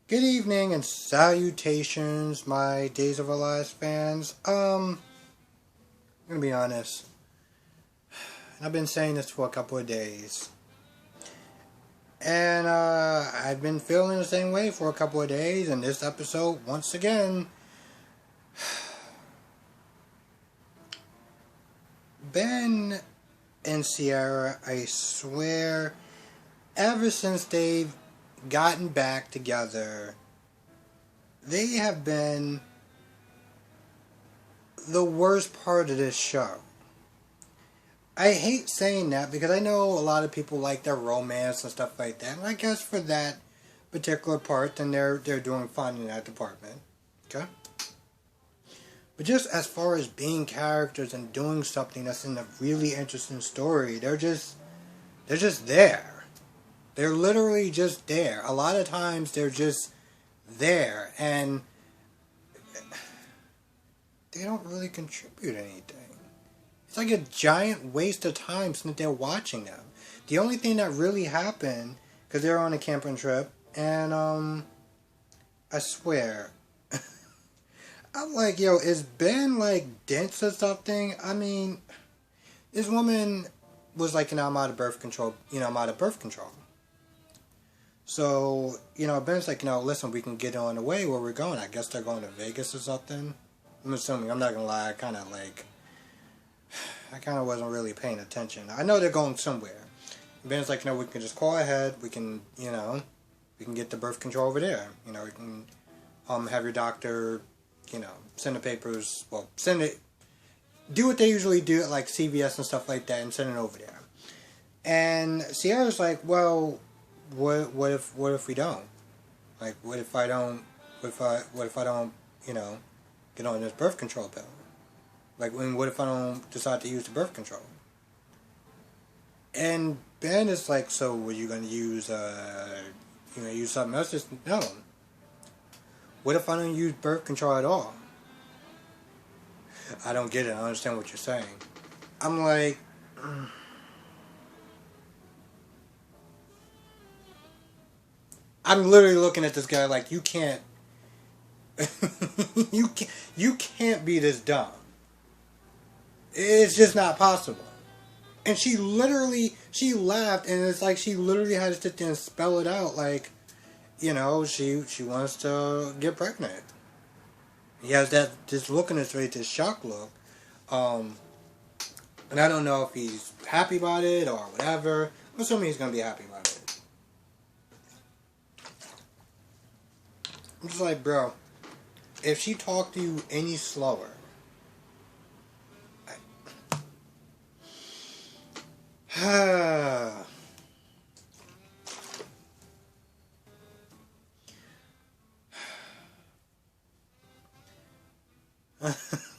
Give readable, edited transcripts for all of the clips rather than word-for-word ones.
Good evening and salutations, my Days of Our Lives fans. I'm gonna be honest. I've been saying this for a couple of days. And I've been feeling the same way for a couple of days, and this episode, once again, Ben and Sierra, I swear, ever since they've gotten back together, they have been the worst part of this show. I hate saying that because I know a lot of people like their romance and stuff like that. And I guess for that particular part, then they're doing fine in that department. Okay? But just as far as being characters and doing something that's in a really interesting story, they're just there. They're literally just there. A lot of times they're just there and they don't really contribute anything. It's like a giant waste of time since they're watching them. The only thing that really happened, because they're on a camping trip, and I swear, I'm like, yo, is Ben like dense or something? I mean, this woman was like, I'm out of birth control. I'm out of birth control. So, Ben's like, listen, we can get on the way where we're going. I guess they're going to Vegas or something. I'm assuming. I'm not gonna lie. I kind of wasn't really paying attention. I know they're going somewhere. Ben's like, we can just call ahead. We can, we can get the birth control over there. We can have your doctor, send the papers. Well, send it. Do what they usually do at like CVS and stuff like that, and send it over there. And Sierra's like, well, what if we don't? Like, what if I don't? What if I don't? Get on this birth control pill? Like, what if I don't decide to use the birth control? And Ben is like, so were you going to use, use something else? Just, no. What if I don't use birth control at all? I don't get it. I don't understand what you're saying. I'm like, I'm literally looking at this guy like, you can't, you can't be this dumb. It's just not possible. And she laughed, and it's like she literally had to sit there and spell it out, like, she wants to get pregnant. He has this look in his face, this shock look. And I don't know if he's happy about it or whatever. I'm assuming he's going to be happy about it. I'm just like, bro, if she talked to you any slower,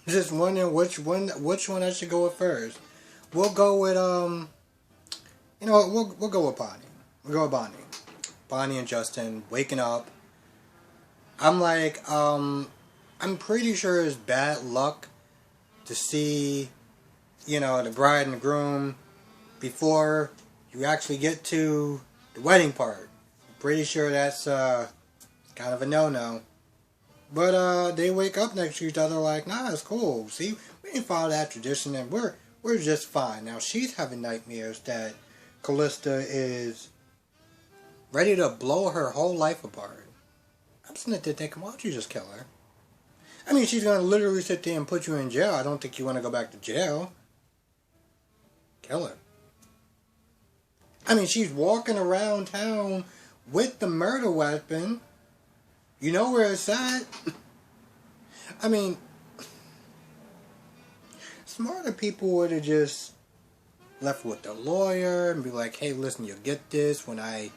just wondering which one I should go with first. We'll go with we'll go with Bonnie. We'll go with Bonnie. Bonnie and Justin waking up. I'm like, I'm pretty sure it's bad luck to see, the bride and the groom before you actually get to the wedding part. I'm pretty sure that's kind of a no-no. But they wake up next to each other like, nah, it's cool. See, we didn't follow that tradition and we're just fine. Now she's having nightmares that Callista is ready to blow her whole life apart. I'm sitting there thinking, why don't you just kill her? I mean, she's going to literally sit there and put you in jail. I don't think you want to go back to jail. Kill her. I mean, she's walking around town with the murder weapon. You know where it's at. I mean, smarter people would have just left with the lawyer and be like, hey, listen, you'll get this when I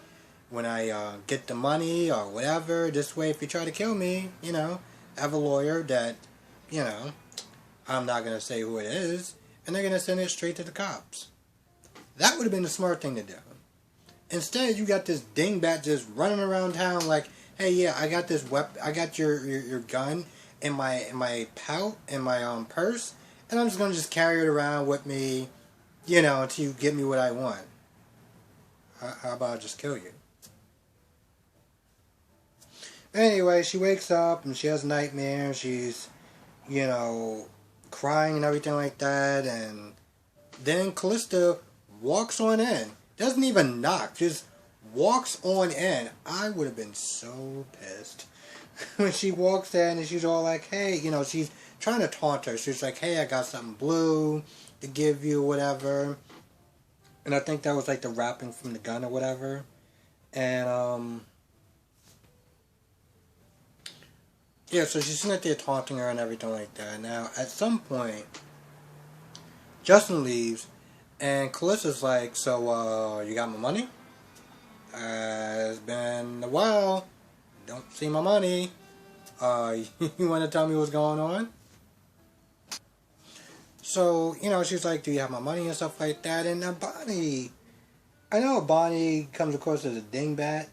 get the money or whatever. This way, if you try to kill me, have a lawyer that, I'm not going to say who it is, and they're going to send it straight to the cops. That would have been the smart thing to do. Instead, you got this dingbat just running around town like, hey, yeah, I got this weapon, I got your gun in my pouch, in my purse, and I'm just going to just carry it around with me, until you get me what I want. How about I just kill you? Anyway, she wakes up and she has a nightmare. She's, you know, crying and everything like that. And then Callista walks on in. Doesn't even knock, just walks on in. I would have been so pissed when she walks in and she's all like, hey, you know, she's trying to taunt her. She's like, hey, I got something blue to give you, whatever. And I think that was like the wrapping from the gun or whatever. And, yeah, so she's sitting there taunting her and everything like that. Now, at some point, Justin leaves, and Callista's like, so, you got my money? It's been a while. Don't see my money. You want to tell me what's going on? So, you know, she's like, do you have my money and stuff like that? And Bonnie, I know Bonnie comes across as a dingbat,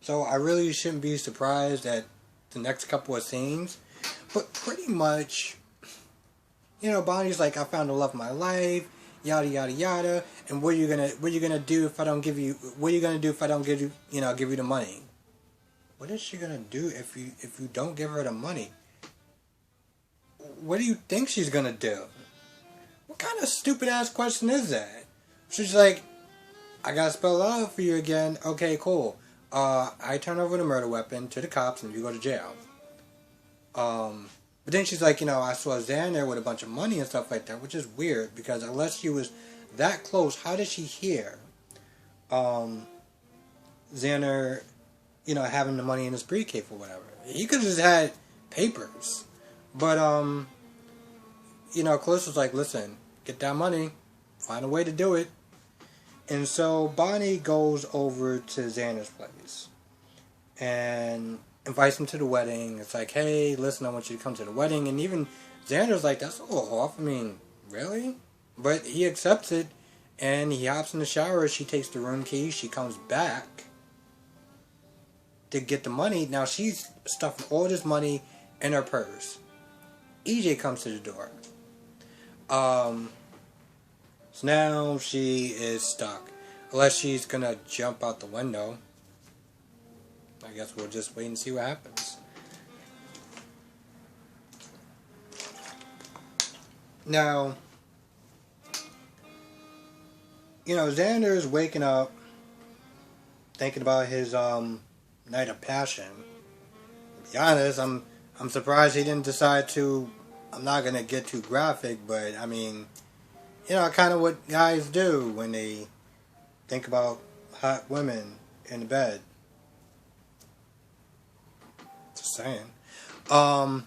so I really shouldn't be surprised at the next couple of scenes. But pretty much, you know, Bonnie's like, I found the love of my life, yada yada yada. And what are you gonna do if I don't give you? What are you gonna do if I don't give you, give you the money? What is she gonna do if you don't give her the money? What do you think she's gonna do? What kind of stupid ass question is that? She's like, I gotta spell it out for you again. Okay, cool. I turn over the murder weapon to the cops and you go to jail. But then she's like, I saw Xander with a bunch of money and stuff like that, which is weird because unless she was that close, how did she hear Xander, having the money in his briefcase or whatever? He could have just had papers. But, Calissa's like, listen, get that money, find a way to do it. And so Bonnie goes over to Xander's place and invites him to the wedding. It's like, hey, listen, I want you to come to the wedding. And even Xander's like, that's a little off. I mean, really? But he accepts it, and he hops in the shower. She takes the room key. She comes back to get the money. Now she's stuffing all this money in her purse. EJ comes to the door. So now she is stuck. Unless she's gonna jump out the window. I guess we'll just wait and see what happens. Now, Xander's waking up thinking about his night of passion. To be honest, I'm surprised he didn't decide to. I'm not gonna get too graphic, but I mean, kind of what guys do when they think about hot women in the bed. Just saying. So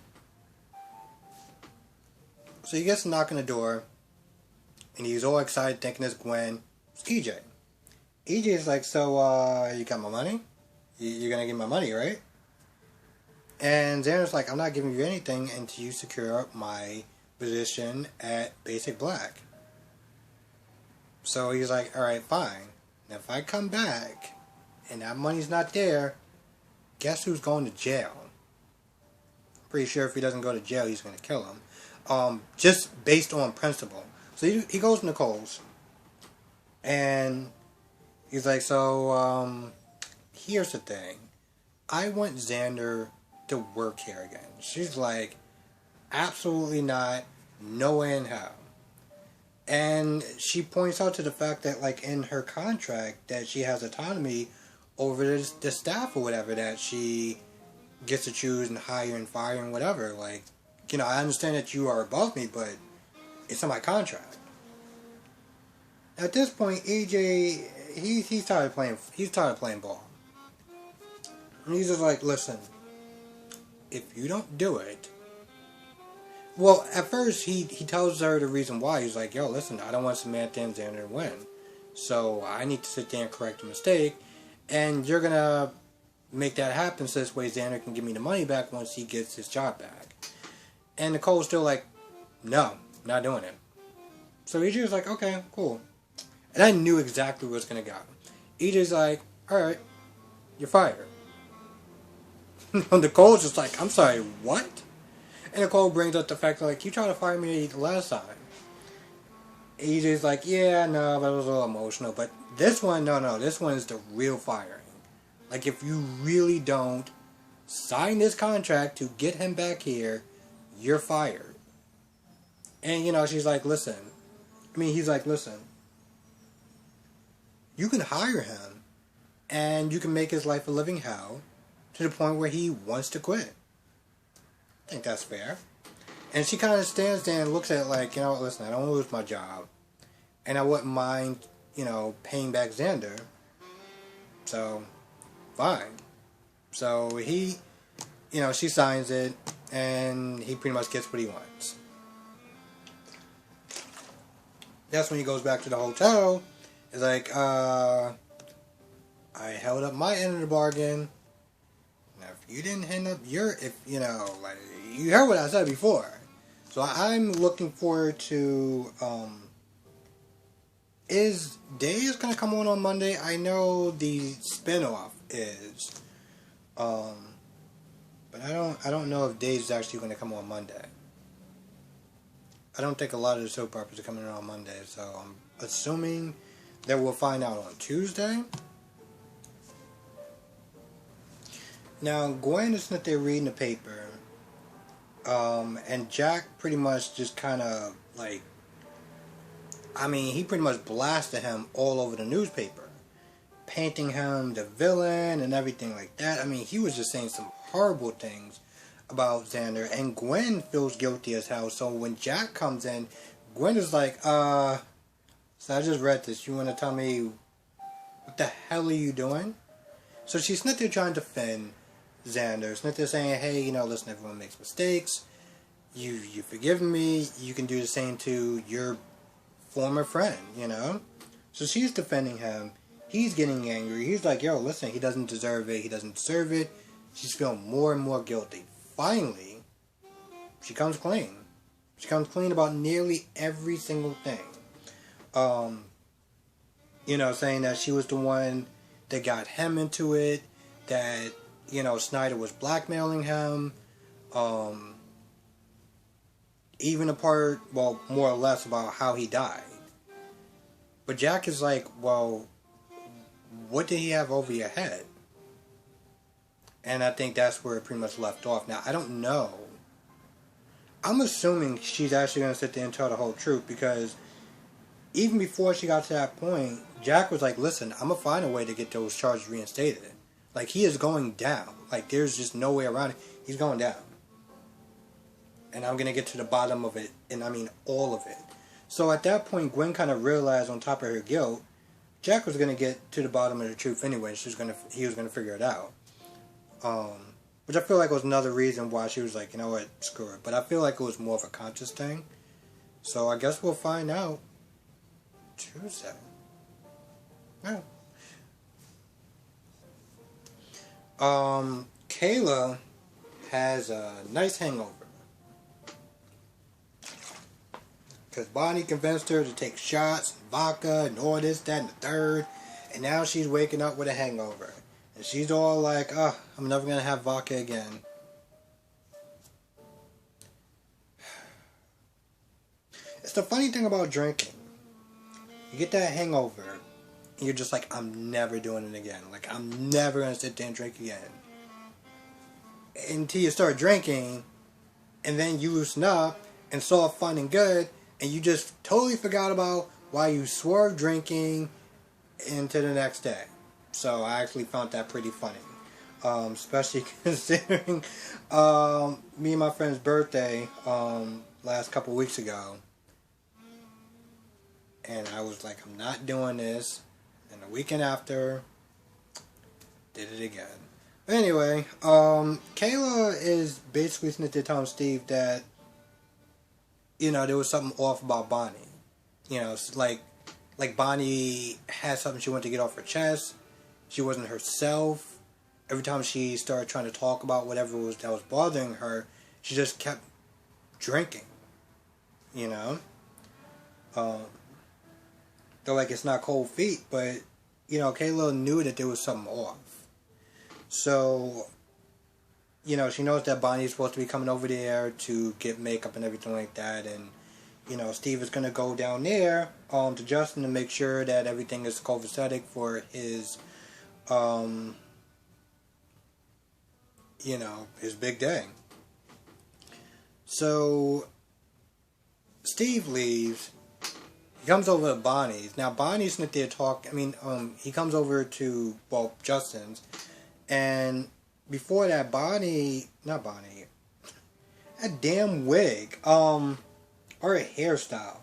he gets a knock on the door, and he's all excited thinking it's Gwen. It's EJ. EJ's like, so, you got my money? You're gonna give me my money, right? And Xander's like, I'm not giving you anything until you secure my position at Basic Black. So he's like, alright, fine. Now if I come back and that money's not there, guess who's going to jail? Pretty sure if he doesn't go to jail, he's going to kill him. Just based on principle. So he goes to Nicole's. And he's like, so, here's the thing. I want Xander to work here again. She's like, absolutely not. No way in hell. And she points out to the fact that, like, in her contract, that she has autonomy over the staff or whatever, that she gets to choose and hire and fire and whatever. Like, I understand that you are above me, but it's in my contract. At this point, EJ, he started playing ball. And he's just like, listen, if you don't do it. Well, at first, he tells her the reason why. He's like, yo, listen, I don't want Samantha and Xander to win. So I need to sit there and correct the mistake. And you're going to make that happen so this way Xander can give me the money back once he gets his job back. And Nicole's still like, no, not doing it. So EJ was like, okay, cool. And I knew exactly what was going to go. EJ's like, alright, you're fired. Nicole's just like, I'm sorry, what? And Nicole brings up the fact that, like, you tried to fire me the last time. EJ's like, yeah, no, but it was a little emotional. But this one, no, this one is the real firing. Like, if you really don't sign this contract to get him back here, you're fired. And, you know, she's like, listen. I mean, he's like, listen. You can hire him, and you can make his life a living hell to the point where he wants to quit. I think that's fair. And she kind of stands there and looks at it like, you know, listen, I don't want to lose my job. And I wouldn't mind, you know, paying back Xander. So, fine. So he, you know, she signs it, and he pretty much gets what he wants. That's when he goes back to the hotel. It's like, I held up my end of the bargain. Now, if you didn't end up you heard what I said before. So I'm looking forward to, is Days gonna come on Monday? I know the spinoff is, but I don't know if Days is actually gonna come on Monday. I don't think a lot of the soap operas are coming in on Monday, so I'm assuming that we'll find out on Tuesday. Now, Gwen is not there reading the paper, and Jack pretty much just kind of, like, I mean, he pretty much blasted him all over the newspaper, painting him the villain and everything like that. I mean, he was just saying some horrible things about Xander, and Gwen feels guilty as hell. So when Jack comes in, Gwen is like, so I just read this. You want to tell me what the hell are you doing? So she's not there trying to defend Xander. It's not there saying, hey, you know, listen, everyone makes mistakes. You forgive me. You can do the same to your former friend, you know? So she's defending him. He's getting angry. He's like, yo, listen, he doesn't deserve it. He doesn't deserve it. She's feeling more and more guilty. Finally, she comes clean. She comes clean about nearly every single thing. You know, saying that she was the one that got him into it, that, you know, Snyder was blackmailing him, even a part, well, more or less about how he died. But Jack is like, well, what did he have over your head? And I think that's where it pretty much left off. Now, I don't know. I'm assuming she's actually going to sit there and tell the whole truth, because even before she got to that point, Jack was like, listen, I'm going to find a way to get those charges reinstated. Like, he is going down. Like, there's just no way around it. He's going down. And I'm going to get to the bottom of it, and I mean all of it. So at that point, Gwen kind of realized, on top of her guilt, Jack was going to get to the bottom of the truth anyway. He was going to figure it out. Which I feel like was another reason why she was like, you know what, screw it. But I feel like it was more of a conscious thing. So I guess we'll find out Tuesday. Yeah. Kayla has a nice hangover. Because Bonnie convinced her to take shots, and vodka, and all this, that, and the third. And now she's waking up with a hangover. And she's all like, oh, I'm never going to have vodka again. It's the funny thing about drinking. You get that hangover, and you're just like, I'm never doing it again. Like, I'm never going to sit there and drink again. Until you start drinking, and then you loosen up, and it's all fun and good, and you just totally forgot about why you swerved drinking into the next day. So I actually found that pretty funny. Especially considering me and my friend's birthday last couple weeks ago. And I was like, I'm not doing this. And the weekend after, did it again. But anyway, Kayla is basically sitting there telling Steve that, you know, there was something off about Bonnie. You know, like Bonnie had something she wanted to get off her chest. She wasn't herself. Every time she started trying to talk about whatever was that was bothering her, she just kept drinking. You know? Though, like, it's not cold feet, but, you know, Kayla knew that there was something off. So, you know, she knows that Bonnie's supposed to be coming over there to get makeup and everything like that, and, you know, Steve is going to go down there to Justin to make sure that everything is copacetic for his, his big day. So Steve leaves. He comes over to Bonnie's. Now Bonnie's not there talking. He comes over to Justin's, and before that, not Bonnie, that damn wig, or a hairstyle.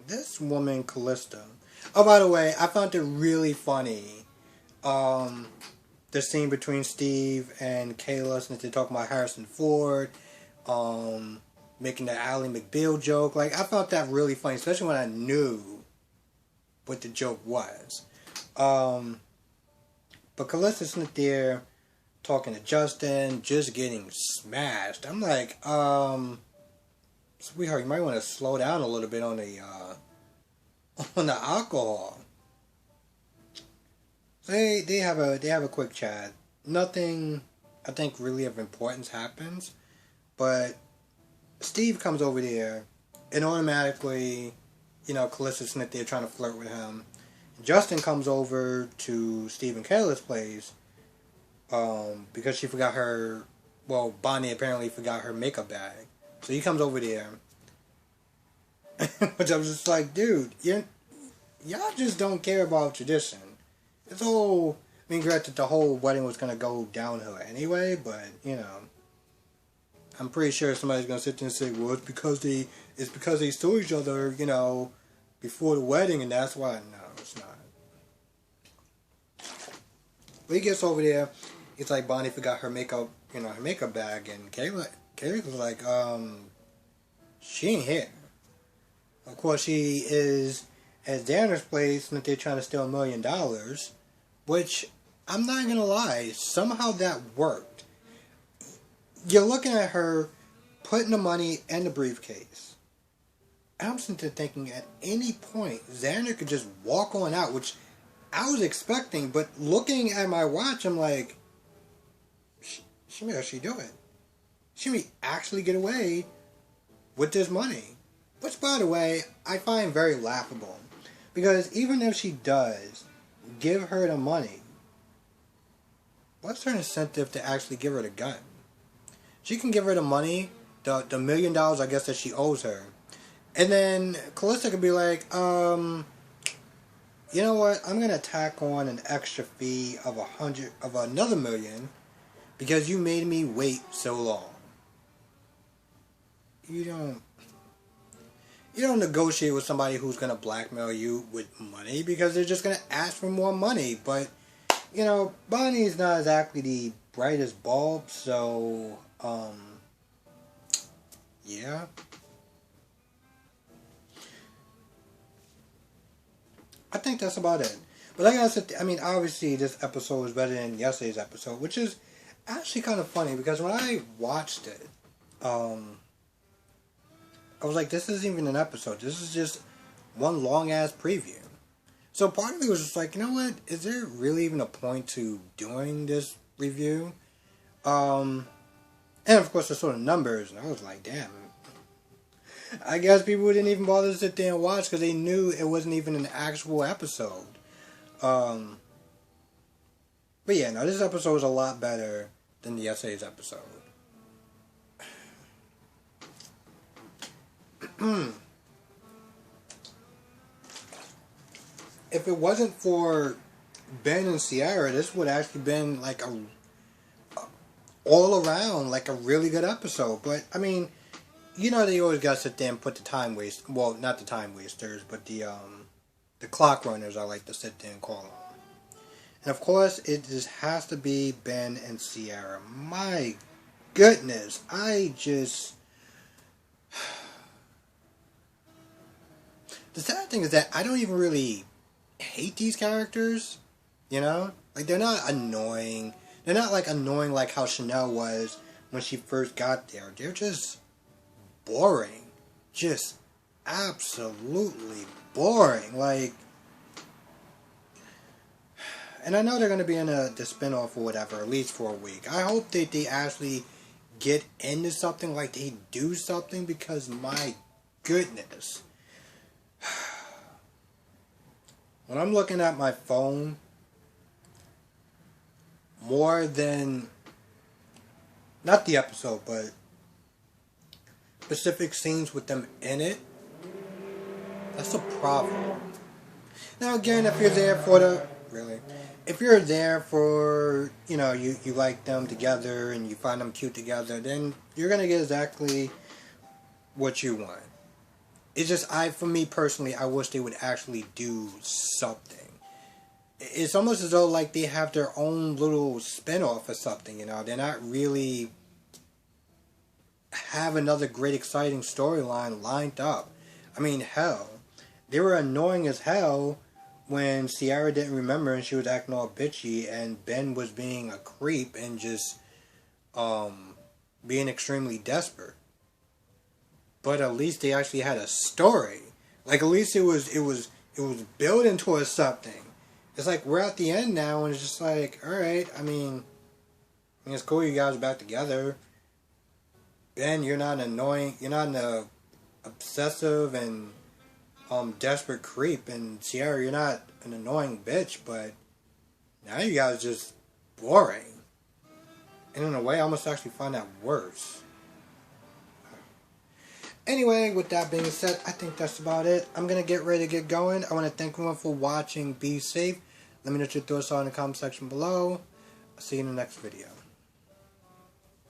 This woman, Callista. Oh, by the way, I found it really funny. The scene between Steve and Kayla, since they're talking about Harrison Ford, making the Ally McBeal joke. Like, I found that really funny, especially when I knew what the joke was. But Callista's not there talking to Justin, just getting smashed. I'm like, sweetheart, you might want to slow down a little bit on the alcohol. They have a quick chat. Nothing, I think, really of importance happens, but Steve comes over there, and automatically, Callista's not there trying to flirt with him. Justin comes over to Steve and Kayla's place, because she forgot her. Well, Bonnie apparently forgot her makeup bag, so he comes over there. Which I was just like, dude, y'all just don't care about tradition. It's all, granted, the whole wedding was going to go downhill anyway, but, I'm pretty sure somebody's going to sit there and say, well, it's because they saw each other, before the wedding, and that's why. No, it's not. But he gets over there, it's like Bonnie forgot her makeup, her makeup bag, and Kayla was like, she ain't here. Of course, she is at Danner's place, and they're trying to steal $1 million, which, I'm not gonna lie, somehow that worked. You're looking at her putting the money in the briefcase. I'm sitting there thinking at any point, Xander could just walk on out, which I was expecting, but looking at my watch, I'm like, she may actually do it. She may actually get away with this money. Which, by the way, I find very laughable. Because even if she does give her the money, what's her incentive to actually give her the gun? She can give her the money, the $1 million, I guess, that she owes her. And then Callista could be like, you know what? I'm going to tack on an extra fee of another $1 million because you made me wait so long. You don't negotiate with somebody who's going to blackmail you with money because they're just going to ask for more money. But, Bonnie's not exactly the brightest bulb, so, yeah. I think that's about it. But like I said, obviously this episode is better than yesterday's episode, which is actually kind of funny because when I watched it, I was like, this isn't even an episode. This is just one long-ass preview. So part of me was just like, you know what? Is there really even a point to doing this review? And of course I saw the numbers, and I was like, damn. I guess people didn't even bother to sit there and watch because they knew it wasn't even an actual episode. But yeah, no, this episode is a lot better than the yesterday's episode. If it wasn't for Ben and Sierra, this would actually been like all around like a really good episode. But they always gotta sit there and put the time waste. Well, not the time wasters, but the clock runners. I like to sit there and call them. And of course, it just has to be Ben and Sierra. My goodness, the sad thing is that I don't even really hate these characters, Like, they're not annoying. They're not, annoying like how Chanel was when she first got there. They're just boring. Just absolutely boring. And I know they're going to be in the spinoff or whatever, at least for a week. I hope that they actually get into something, like they do something, because my goodness. When I'm looking at my phone, more than, not the episode, but specific scenes with them in it, that's a problem. Now again, if you're there for the, really, if you're there for, you know, you like them together and you find them cute together, then you're going to get exactly what you want. It's just, for me personally, I wish they would actually do something. It's almost as though like they have their own little spin-off or something, you know. They're not really have another great exciting storyline lined up. I mean, hell, they were annoying as hell when Ciara didn't remember and she was acting all bitchy and Ben was being a creep and just being extremely desperate. But at least they actually had a story. Like, at least it was building towards something. It's like we're at the end now and it's just like, alright, I mean it's cool you guys are back together. Ben, you're not annoying, you're not an obsessive and desperate creep, and Ciara, you're not an annoying bitch, but now you guys just boring. And in a way, I almost actually find that worse. Anyway, with that being said, I think that's about it. I'm going to get ready to get going. I want to thank everyone for watching. Be safe. Let me know what your thoughts are in the comment section below. I'll see you in the next video.